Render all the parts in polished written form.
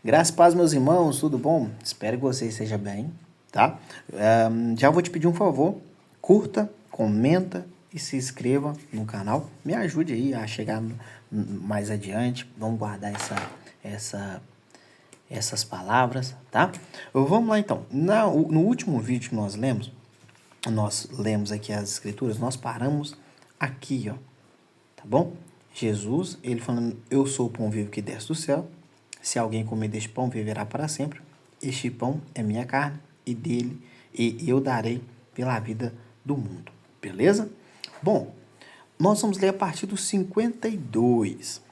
Graças e paz, meus irmãos, tudo bom? Espero que você esteja bem, tá? Já vou te pedir um favor, curta, comenta e se inscreva no canal. Me ajude aí a chegar mais adiante. Vamos guardar essas palavras, tá? Vamos lá então. No último vídeo que nós lemos aqui as escrituras, nós paramos aqui, ó, tá bom? Jesus, ele falando, eu sou o pão vivo que desce do céu. Se alguém comer deste pão, viverá para sempre. Este pão é minha carne e eu darei pela vida do mundo. Beleza? Bom, nós vamos ler a partir do 52.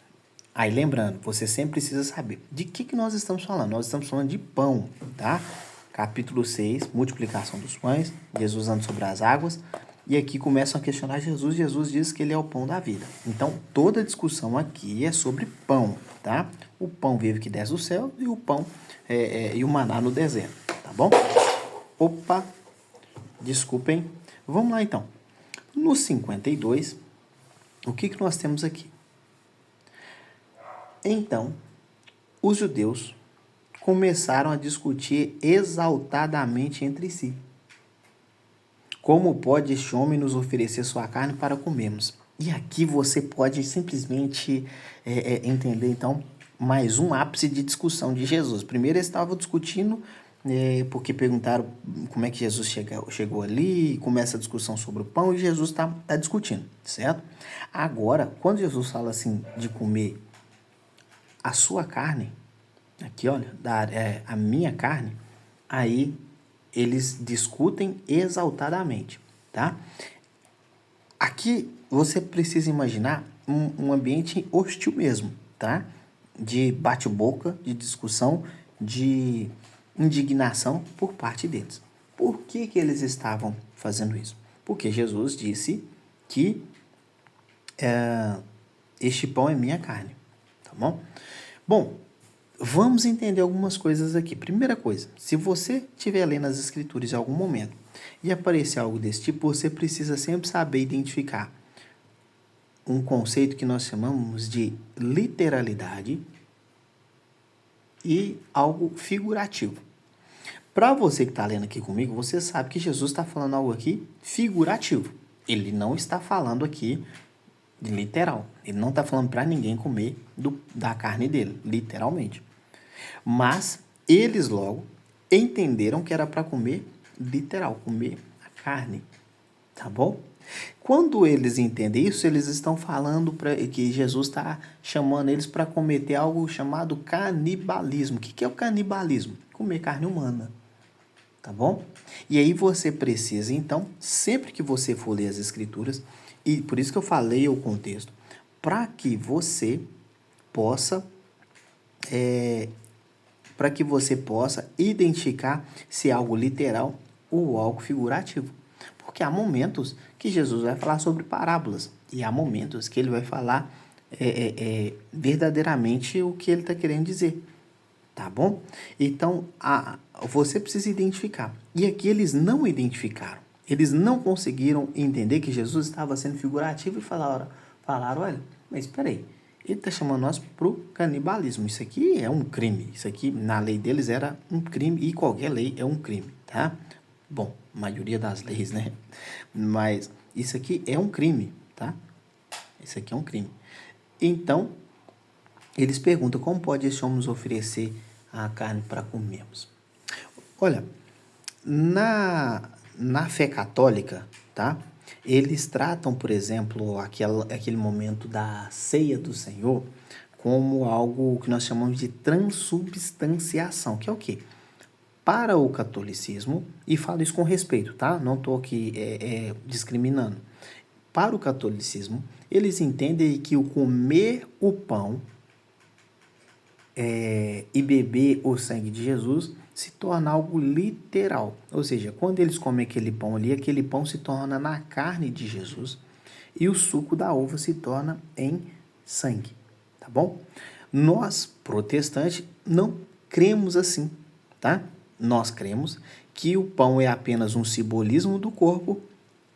Aí, lembrando, você sempre precisa saber de que nós estamos falando. Nós estamos falando de pão, tá? Capítulo 6, multiplicação dos pães, Jesus anda sobre as águas. E aqui começam a questionar Jesus. Jesus diz que ele é o pão da vida. Então, toda a discussão aqui é sobre pão, tá? O pão vivo que desce do céu e o pão e o maná no deserto, tá bom? Opa, desculpem. Vamos lá, então. No 52, o que nós temos aqui? Então, os judeus começaram a discutir exaltadamente entre si. Como pode este homem nos oferecer sua carne para comermos? E aqui você pode simplesmente entender, então, mais um ápice de discussão de Jesus. Primeiro eles estavam discutindo, porque perguntaram como é que Jesus chegou ali, começa a discussão sobre o pão, e Jesus está discutindo, certo? Agora, quando Jesus fala assim de comer a sua carne, aqui olha, a minha carne, aí eles discutem exaltadamente, tá? Aqui você precisa imaginar um ambiente hostil mesmo, tá? De bate-boca, de discussão, de indignação por parte deles. Por que eles estavam fazendo isso? Porque Jesus disse que este pão é minha carne, tá bom? Bom, vamos entender algumas coisas aqui. Primeira coisa, se você estiver lendo as escrituras em algum momento e aparecer algo desse tipo, você precisa sempre saber identificar um conceito que nós chamamos de literalidade e algo figurativo. Para você que está lendo aqui comigo, você sabe que Jesus está falando algo aqui figurativo. Ele não está falando aqui literal. Ele não está falando para ninguém comer da carne dele, literalmente. Mas eles logo entenderam que era para comer literal, comer a carne, tá bom? Quando eles entendem isso, eles estão falando que Jesus está chamando eles para cometer algo chamado canibalismo. O que é o canibalismo? Comer carne humana, tá bom? E aí você precisa, então, sempre que você for ler as escrituras, e por isso que eu falei o contexto, para que você possa identificar se é algo literal ou algo figurativo. Porque há momentos que Jesus vai falar sobre parábolas e há momentos que ele vai falar verdadeiramente o que ele está querendo dizer. Tá bom? Então, você precisa identificar. E aqui eles não identificaram. Eles não conseguiram entender que Jesus estava sendo figurativo e falaram, olha, mas espera aí, ele está chamando nós para o canibalismo. Isso aqui é um crime. Isso aqui, na lei deles, era um crime e qualquer lei é um crime, tá? Bom, maioria das leis, né? Mas isso aqui é um crime, tá? Isso aqui é um crime. Então, eles perguntam, como pode esse homem nos oferecer a carne para comermos? Olha, na fé católica, tá? Eles tratam, por exemplo, aquele momento da ceia do Senhor como algo que nós chamamos de transubstanciação, que é o quê? Para o catolicismo, e falo isso com respeito, tá? Não estou aqui discriminando. Para o catolicismo, eles entendem que o comer o pão e beber o sangue de Jesus se torna algo literal. Ou seja, quando eles comem aquele pão ali, aquele pão se torna na carne de Jesus e o suco da uva se torna em sangue, tá bom? Nós, protestantes, não cremos assim, tá? Nós cremos que o pão é apenas um simbolismo do corpo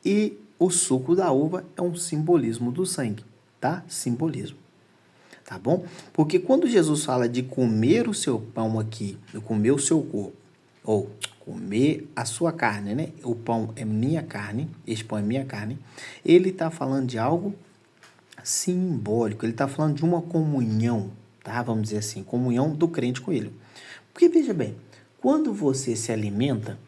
e o suco da uva é um simbolismo do sangue, tá? Simbolismo. tá bom? Porque quando Jesus fala de comer o seu pão aqui, comer o seu corpo, ou comer a sua carne, né? O pão é minha carne, este pão é minha carne. Ele está falando de algo simbólico, ele está falando de uma comunhão, tá? Vamos dizer assim, comunhão do crente com ele. Porque veja bem, quando você se alimenta,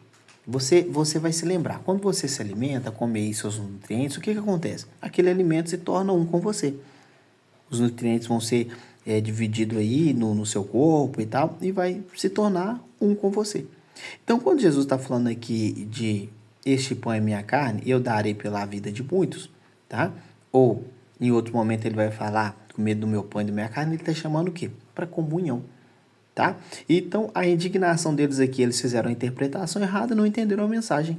você vai se lembrar, quando você se alimenta, come aí seus nutrientes, o que acontece? Aquele alimento se torna um com você. Os nutrientes vão ser divididos aí no seu corpo e tal, e vai se tornar um com você. Então, quando Jesus está falando aqui de este pão é minha carne, eu darei pela vida de muitos, tá? Ou, em outro momento, ele vai falar, comer do meu pão e da minha carne, ele está chamando o quê? Para comunhão, tá? Então, a indignação deles aqui, eles fizeram a interpretação errada, não entenderam a mensagem.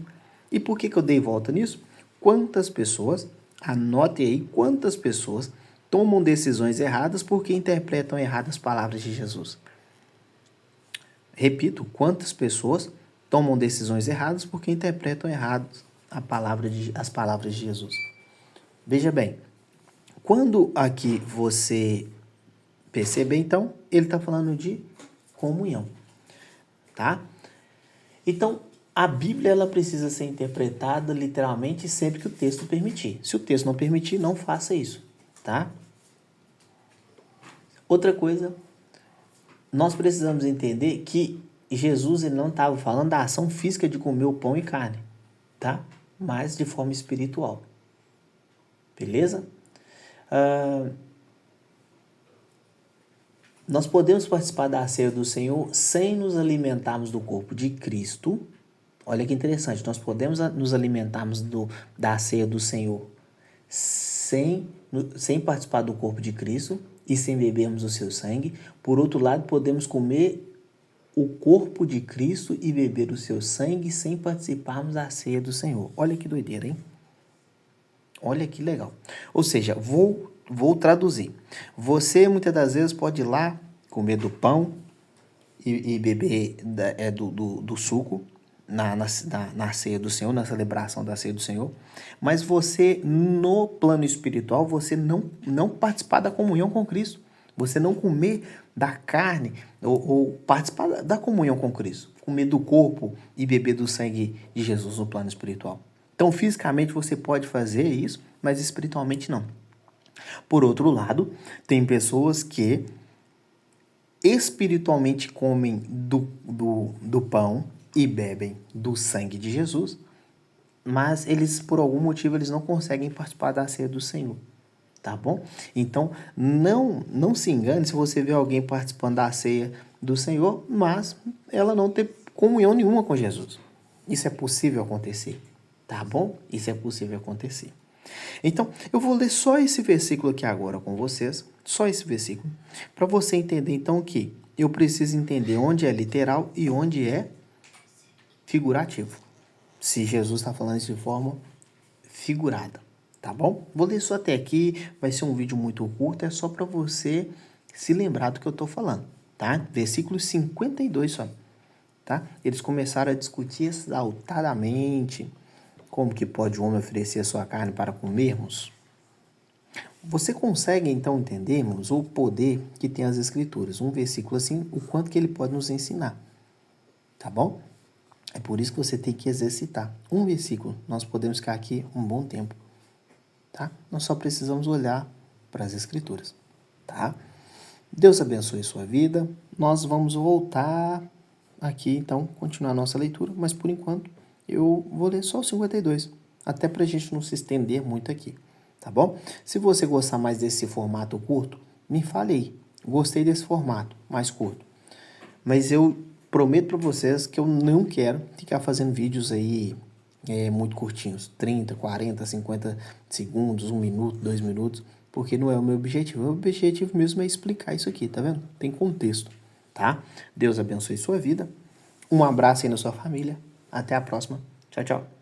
E por que eu dei volta nisso? Quantas pessoas, anote aí, quantas pessoas tomam decisões erradas porque interpretam erradas as palavras de Jesus. Repito, quantas pessoas tomam decisões erradas porque interpretam erradas as palavras de Jesus. Veja bem, quando aqui você perceber, então, ele está falando de comunhão, tá? Então, a Bíblia ela precisa ser interpretada literalmente sempre que o texto permitir. Se o texto não permitir, não faça isso, tá? Outra coisa, nós precisamos entender que Jesus ele não estava falando da ação física de comer o pão e carne, tá? Mas de forma espiritual. Beleza? Nós podemos participar da ceia do Senhor sem nos alimentarmos do corpo de Cristo. Olha que interessante, nós podemos nos alimentarmos da ceia do Senhor sem participar do corpo de Cristo e sem bebermos o seu sangue. Por outro lado, podemos comer o corpo de Cristo e beber o seu sangue sem participarmos da ceia do Senhor. Olha que doideira, hein? Olha que legal. Ou seja, vou traduzir. Você, muitas das vezes, pode ir lá comer do pão e beber do suco na ceia do Senhor, na celebração da ceia do Senhor. Mas você, no plano espiritual, você não participar da comunhão com Cristo. Você não comer da carne ou participar da comunhão com Cristo. Comer do corpo e beber do sangue de Jesus no plano espiritual. Então, fisicamente você pode fazer isso, mas espiritualmente não. Por outro lado, tem pessoas que espiritualmente comem do pão e bebem do sangue de Jesus, mas eles, por algum motivo, eles não conseguem participar da ceia do Senhor. Tá bom? Então, não se engane se você vê alguém participando da ceia do Senhor, mas ela não tem comunhão nenhuma com Jesus. Isso é possível acontecer. Tá bom? Isso é possível acontecer. Então, eu vou ler só esse versículo aqui agora com vocês, só esse versículo, para você entender então que eu preciso entender onde é literal e onde é figurativo. Se Jesus está falando isso de forma figurada, tá bom? Vou ler só até aqui, vai ser um vídeo muito curto, é só para você se lembrar do que eu estou falando, tá? Versículo 52 só, tá? Eles começaram a discutir exaltadamente como que pode o homem oferecer a sua carne para comermos? Você consegue, então, entendermos o poder que tem as Escrituras. Um versículo assim, o quanto que ele pode nos ensinar. Tá bom? É por isso que você tem que exercitar. Um versículo, nós podemos ficar aqui um bom tempo. Tá? Nós só precisamos olhar para as Escrituras. Tá? Deus abençoe sua vida. Nós vamos voltar aqui, então, continuar a nossa leitura, mas por enquanto eu vou ler só o 52, até para a gente não se estender muito aqui, tá bom? Se você gostar mais desse formato curto, me fale aí. Gostei desse formato mais curto. Mas eu prometo para vocês que eu não quero ficar fazendo vídeos aí muito curtinhos, 30, 40, 50 segundos, 1 minuto, 2 minutos, porque não é o meu objetivo. O meu objetivo mesmo é explicar isso aqui, tá vendo? Tem contexto, tá? Deus abençoe sua vida. Um abraço aí na sua família. Até a próxima. Tchau, tchau.